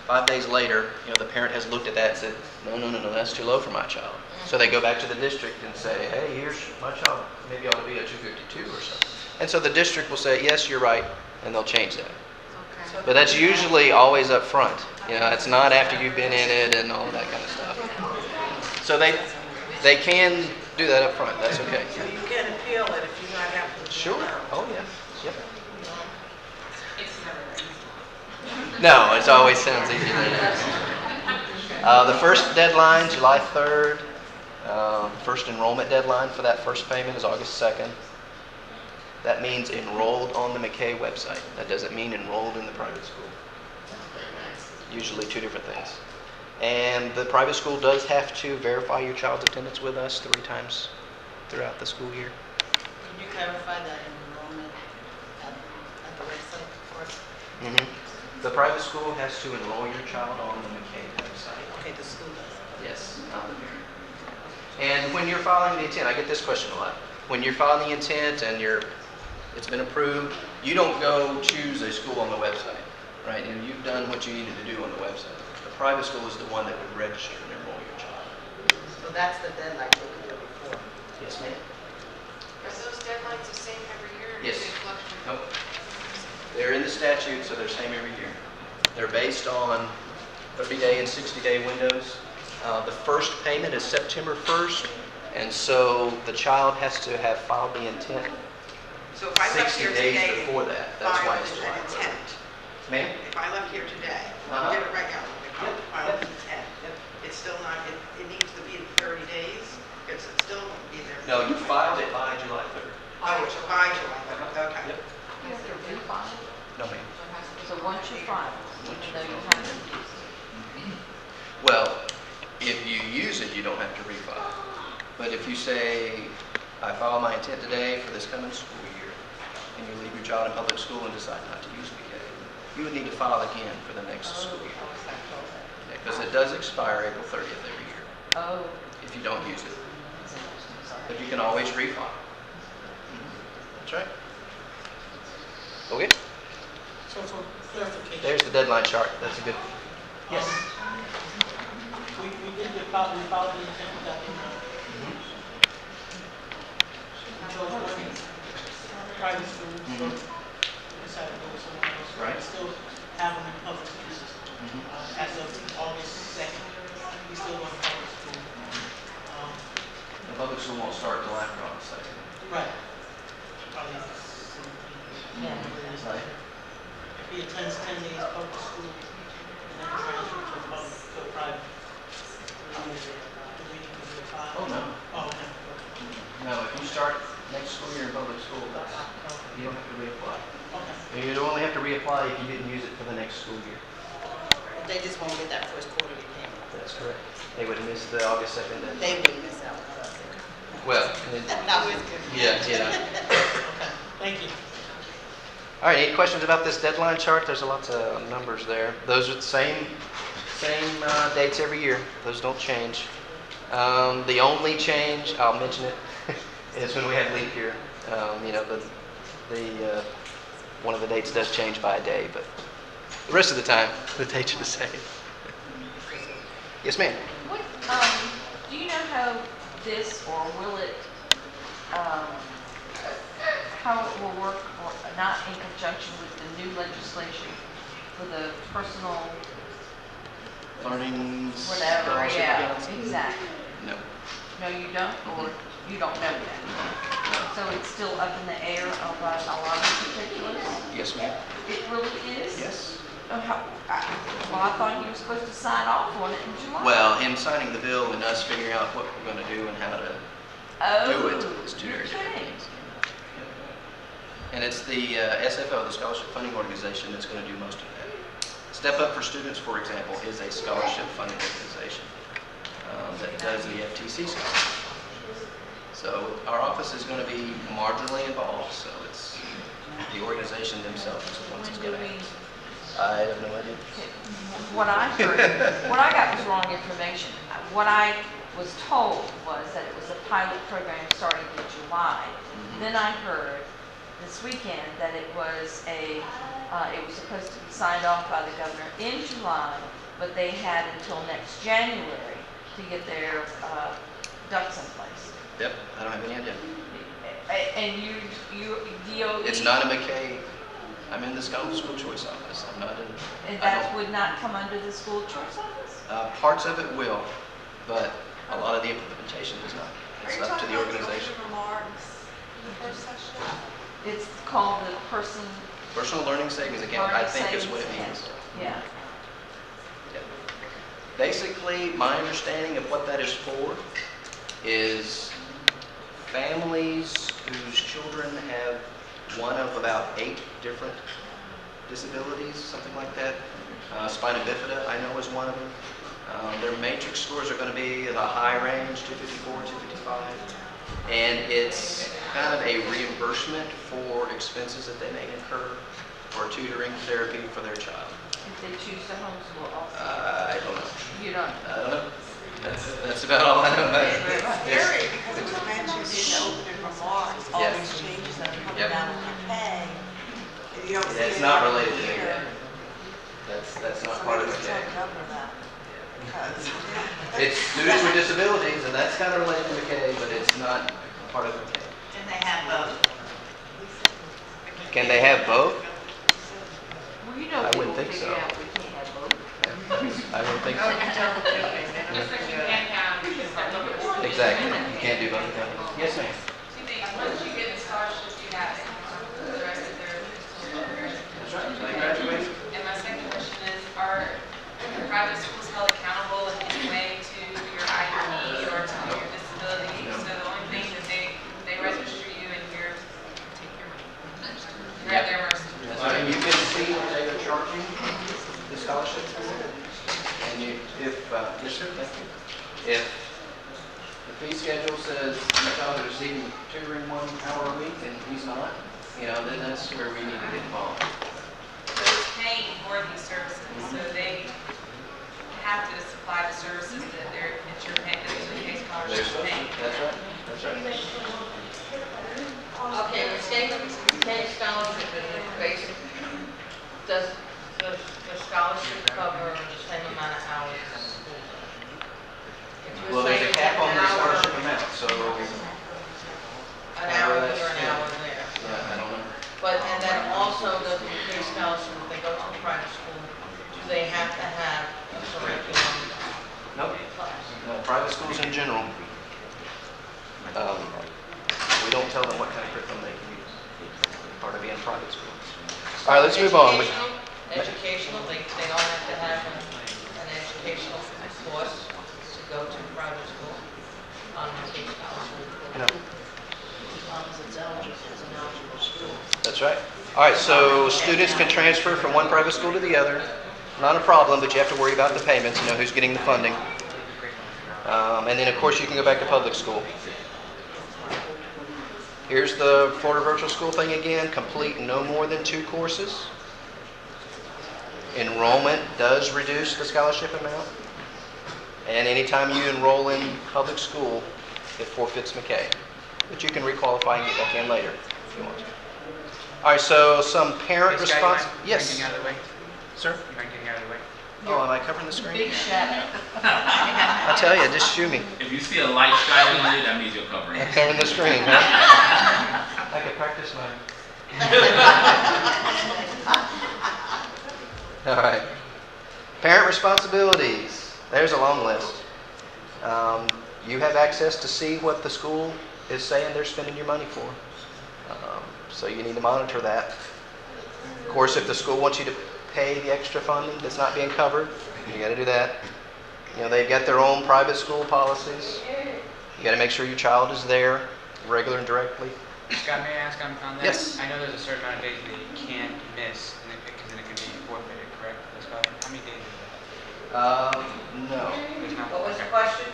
5 days later, the parent has looked at that and said, no, that's too low for my child. So they go back to the district and say, hey, here's my child, maybe ought to be a 252 or something. And so the district will say, yes, you're right, and they'll change that. Okay. But that's usually always up front. It's not after you've been in it and all that kind of stuff. So they can do that up front, that's okay. So you can appeal it if you're not happy with the Sure, amount. oh yeah, yep. It's never easy. No, it always sounds easier than it is. The first deadline, July 3rd. First enrollment deadline for that first payment is August 2nd. That means enrolled on the McKay website. That doesn't mean enrolled in the private school. Usually two different things. And the private school does have to verify your child's attendance with us 3 times throughout the school year. Can you clarify that enrollment at the website for us? The private school has to enroll your child on the McKay website. Okay, the school does. Yes, not the parent. And when you're filing the intent, I get this question a lot. When you're filing the intent and it's been approved, you don't go choose a school on the website, right? And you've done what you needed to do on the website. The private school is the one that would register and enroll your child. So that's the deadline we're looking before. Yes, ma'am. Are those deadlines the same every year? Or do Yes. they fluctuate? Nope. They're in the statute, so they're same every year. They're based on 30-day and 60-day windows. The first payment is September 1st, and so the child has to have filed the intent So if I left 60 here days today, before that. That's why filed it's an July 1st. intent, Ma'am? if I left here today, Uh-huh. did it right now, filed an intent, it's still not, it needs to be in 30 days, because it still won't be there. No, you filed it by July 3rd. Oh, it's by July, okay. Yep. You have to refile. No, ma'am. So once you file, even though you haven't used it. Well, if you use it, you don't have to refile. But if you say, I file my intent today for this coming school year, and you leave your child in public school and decide not to use McKay, you would need to file again for the next school year. Because it does expire April 30th every year, Oh. if you don't use it. But you can always refile. That's right. Okay, So for clarification. there's the deadline chart. That's a good, yes. We did we filed the intent without the amount. We chose one private school, so we decided to go with someone else. Right. We still have them in public schools. As of August 2nd, we still go to public school. The public school won't start until after August 2nd. Right. Probably 17. Yeah. Right. If he attends 10 days public school and then transfer to a private, do we need to do a file? Oh, no. Oh, okay. No, if you start next school year in public school, you don't have to reapply. Okay. You only have to reapply if you didn't use it for the next school year. They just won't get that first quarterly payment. That's correct. They would miss the August 2nd deadline. They wouldn't miss out. Well, That was good. yeah. Okay, thank you. All right, any questions about this deadline chart? There's lots of numbers there. Those are the same dates every year. Those don't change. The only change, I'll mention it, is when we have leap year. You know, one of the dates does change by a day, but the rest of the time, the dates are the same. Yes, ma'am. What, do you know how this, or will it, how it will work, or not in conjunction with the new legislation for the personal, Learning whatever, scholarship yeah, accounts? exactly. No. No, you don't, or you don't know yet? So it's still up in the air about a lot of particulars? Yes, ma'am. It really is? Yes. Well, I thought you were supposed to sign off on it in July. Well, him signing the bill and us figuring out what we're going to do and how to do it is two very different okay. things. And it's the SFO, the Scholarship Funding Organization, that's going to do most of that. Step Up for Students, for example, is a scholarship funding organization that does the FTC scholarship. So our office is going to be marginally involved, so it's the organization themselves is the ones that's going to happen. I have no idea. What I heard, what I got was wrong information. What I was told was that it was a pilot program starting in July. Then I heard this weekend that it was supposed to be signed off by the governor in July, but they had until next January to get their ducks in place. Yep, I don't have any idea. And you DOE? It's not a McKay. I'm in the school choice office. I'm not in. And that would not come under the school choice office? Parts of it will, but a lot of the implementation is not. It's Are you up to talking the about the organization. open remarks in the first session? It's called the Personal learning savings account, I think is what it means. Yeah. Yep. Basically, my understanding of what that is for is families whose children have one of about 8 different disabilities, something like that. Spina bifida, I know, is one of them. Their matrix scores are going to be in a high range, 254, 255. And it's kind of a reimbursement for expenses that they may incur for tutoring therapy for their child. If they choose to homeschool also. I don't know. You don't? I don't know. That's about all I know about it. It's scary because it was mentioned in the opening remarks, all Yes. these changes that are coming Yep. down with McKay. And you don't see That's it not every related to year. McKay. That's not So part of maybe it's time McKay. to cover that. Because It's students with disabilities, and that's kind of related to McKay, but it's not part of McKay. And they have both. Can they have both? Well, you know, I people wouldn't think figure so. out we can't have both. I wouldn't think so. Just like you can't have, Exactly. You can't do both of them. Yes, ma'am. two things, once you get the scholarship, you have to for the rest of their career. That's right. So they graduate. And my second question is, are private schools held accountable in any way to your IEP or to your disability? No. So the only thing that they register you and you're, take your money. You're Yep. at their mercy. And you can see what they are charging the scholarship for. And you, if, yes, sir, thank you. If the fee schedule says your child is receiving tutoring 1 hour a week and he's not, then that's where we need to get involved. So it's paying for these services, so they have to supply the services that you're paying, that the McKay Scholarship There's is paying. That's right, that's right. Okay, the McKay Scholarship is basic. Does the scholarship cover the same amount of hours as school does? Well, there's a cap on the scholarship amount, so, An hour here, an hour there. yeah, I don't know. But, and then also does the McKay Scholarship, if they go to a private school, do they have to have a curriculum Nope. class? No, private schools in general, we don't tell them what kind of curriculum they can use, part of being private schools. All right, let's move on. Educational, they don't have to have an educational course to go to private school on McKay Scholarship. No. As long as it's eligible, it's an eligible school. That's right. All right, so students can transfer from one private school to the other. Not a problem, but you have to worry about the payments, who's getting the funding. And then, of course, you can go back to public school. Here's the Florida Virtual School thing again. Complete no more than 2 courses. Enrollment does reduce the scholarship amount. And anytime you enroll in public school, it forfeits McKay. But you can requalify and get back in later if you want to. All right, so some parent This guy, response. you mind Yes, getting out of the way? sir. You mind getting out of the way? Oh, am I covering the screen? Big shadow. I tell you, just shoo me. If you see a light shining on you, that means you're covering. I'm covering the screen, huh? I could practice mine. All right. Parent responsibilities. There's a long list. You have access to see what the school is saying they're spending your money for. So you need to monitor that. Of course, if the school wants you to pay the extra funding that's not being covered, you got to do that. They've got their own private school policies. You got to make sure your child is there, regular and directly. Scott, may I ask on that? Yes. I know there's a certain amount of days that you can't miss, because then it can be forfeited, correct? The scholarship? How many days is No. that? There's not? What was the Okay. question?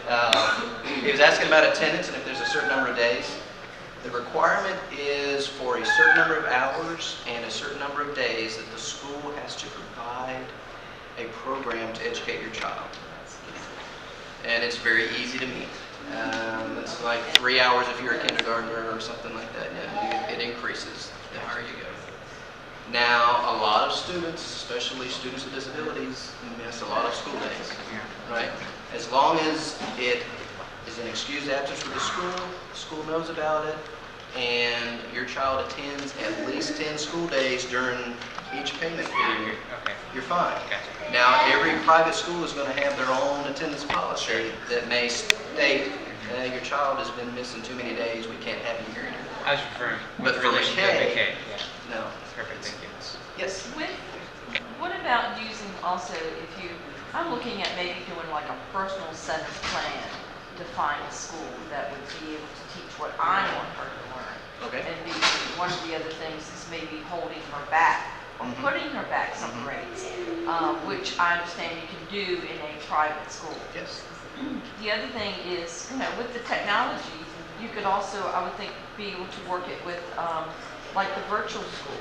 He was asking about attendance and if there's a certain number of days. The requirement is for a certain number of hours and a certain number of days that the school has to provide a program to educate your child. And it's very easy to meet. It's like 3 hours if you're a kindergartner or something like that. It increases the higher you go. Now, a lot of students, especially students with disabilities, miss a lot of school days, right? As long as it is an excused absence for the school knows about it, and your child attends at least 10 school days during each payment period, Okay. you're fine. Gotcha. Now, every private school is going to have their own attendance policy that may date, your child has been missing too many days, we can't have you here anymore. I was referring But with for relation to McKay, McKay. Yeah, no. perfect, thank you. Yes? What about using also, if you, I'm looking at maybe doing like a personal sentence plan to find a school that would be able to teach what I want her to learn. Okay. And maybe one of the other things is maybe holding her back or putting her back some grades, which I understand you can do in a private school. Yes. The other thing is, you know, with the technology, you could also, I would think, be able to work it with like the virtual school.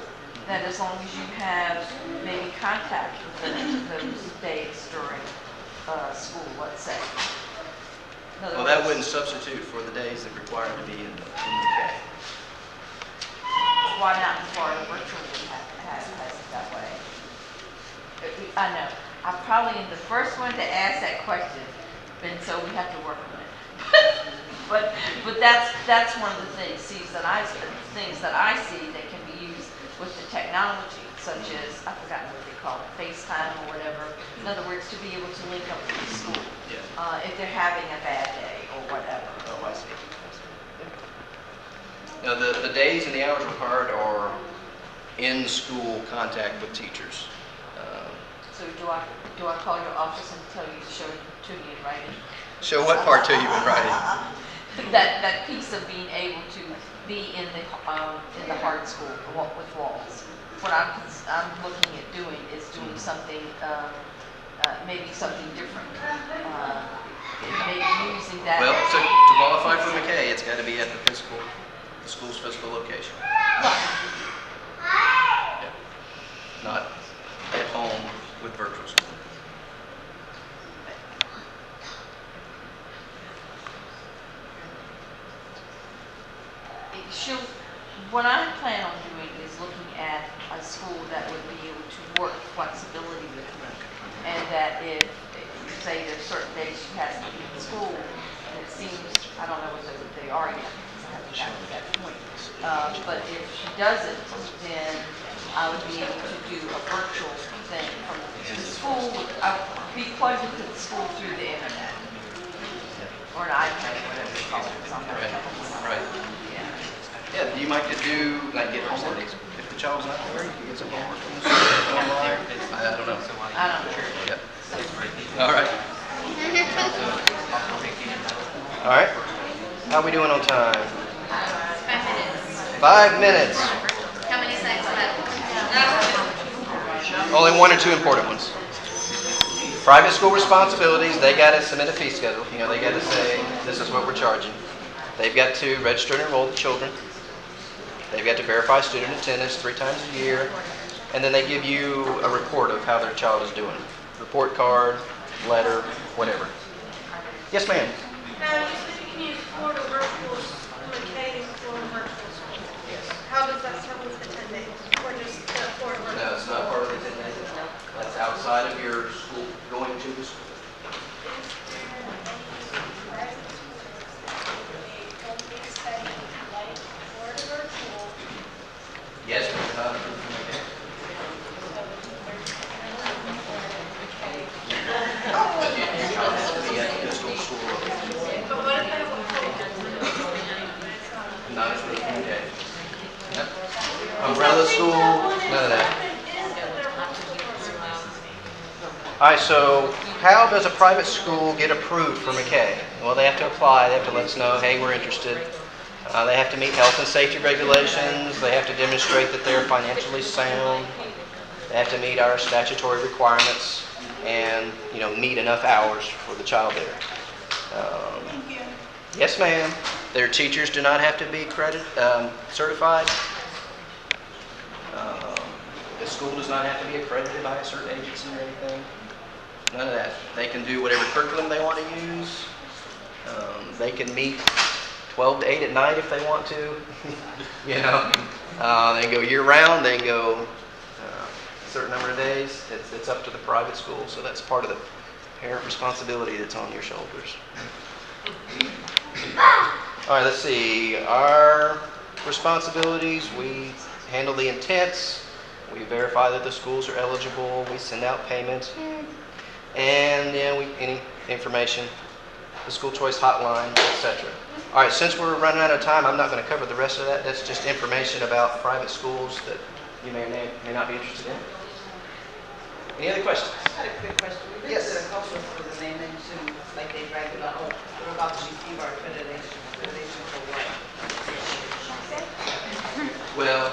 That as long as you have maybe contact with those days during school, let's say. In other Well, that words- wouldn't substitute for the days that require to be in McKay. Why not in Florida virtual has it that way? I know, I'm probably the first one to ask that question, and so we have to work on it. But that's one of the things that I see that can be used with the technology, such as, I've forgotten what they call it, FaceTime or whatever. In other words, to be able to link up with the school if they're having a bad day or whatever. Oh, I see. Now, the days and the hours required are in-school contact with teachers. So do I call your office and tell you to show it to me in writing? Show what part to you in writing? That piece of being able to be in the hard school with walls. What I'm looking at doing is doing something, maybe something different. Maybe using that. Well, to qualify for McKay, it's got to be at the school's physical location. Yeah. Not at home with virtual school. What I plan on doing is looking at a school that would be able to work flexibility with me. And that if, say there's certain days she has to be in school, and it seems, I don't know whether they are yet, because I haven't gotten to that point. But if she doesn't, then I would be able to do a virtual thing from the school. I would be plugged into the school through the internet. Or an iPad, whatever you call it. Right. Yeah, you might could do, like, get homework. If the child's not there, you can get some homework from the school online. I don't know. I don't know. Yep. All right. All right. How are we doing on time? 5 minutes. How many slides left? Only one or two important ones. Private school responsibilities, they got to submit a fee schedule. You know, they got to say, this is what we're charging. They've got to register and enroll the children. They've got to verify student attendance 3 times a year. And then they give you a report of how their child is doing. Report card, letter, whatever. Yes, ma'am. Now, you said you can use Florida virtual, McKay Florida virtual school. How does that come with the 10 days? Or just the Florida virtual? No, it's not part of the 10 days. That's outside of your school, going to the school. Yes, but it's not approved from McKay. But your child has to be at the physical school location. But what if I have Not approved from McKay. Yep. Umbrella school, none of that. All right, so how does a private school get approved for McKay? Well, they have to apply. They have to let us know, hey, we're interested. They have to meet health and safety regulations. They have to demonstrate that they're financially sound. They have to meet our statutory requirements and, you know, meet enough hours for the child there. Yes, ma'am. Their teachers do not have to be certified. The school does not have to be accredited by a certain agency or anything. None of that. They can do whatever curriculum they want to use. They can meet 12 to 8 at night if they want to. You know, they can go year-round. They can go a certain number of days. It's up to the private school, so that's part of the parent responsibility that's on your shoulders. All right, let's see. Our responsibilities, we handle the intents. We verify that the schools are eligible. We send out payments. And any information the school choice hotline, etc. All right, since we're running out of time, I'm not going to cover the rest of that. That's just information about private schools that you may not be interested in. Any other questions? I had a quick question. We Yes. did a cultural for the main too, like they bragged about, oh, we're about to receive our accreditation. Accreditation for what? Well,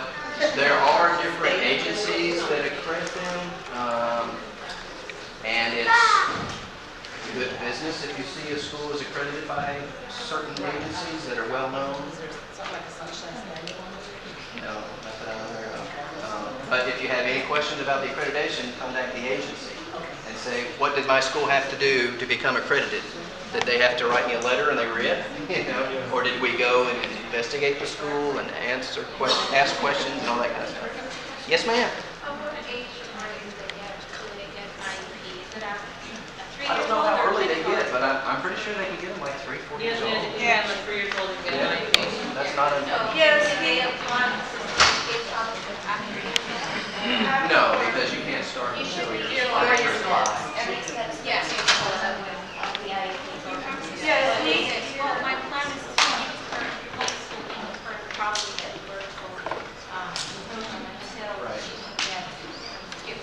there are different agencies that accredit them, and it's good business if you see a school is accredited by certain agencies that are well known. Is there something like a sunshine standard one? No, not that I'm aware of. But if you have any questions about the accreditation, contact the agency and say, what did my school have to do to become accredited? Did they have to write me a letter and they were it? Or did we go and investigate the school and ask questions and all that kind of stuff? Yes, ma'am? What age are you that get to get IEP? Is it a 3 I don't years know old how or early they 2 get, but I'm pretty sure they can get them like 3, 4 years old. Yeah, like 3 years old and get Yeah, an that's not a, Yes, they apply after you. no, because you can't start You should until be you're here 5 for or 5. Every step Yes. of the IEP program. Yes, well, my plan is to keep her homeschooling her probably at virtual, until Right. she can get, skip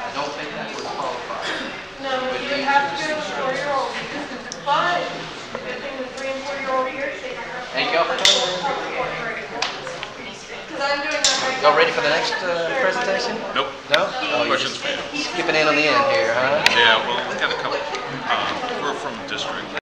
I don't think that would qualify. No, you would have to go to 4-year-old. But the good thing with 3 and 4-year-old years, they don't have. Thank y'all for coming. Because I'm doing that right now. Y'all ready for the next presentation? Nope. No? Oh, you're Questions for you? skipping in on the end here, huh? Yeah, well, we got a couple. We're from district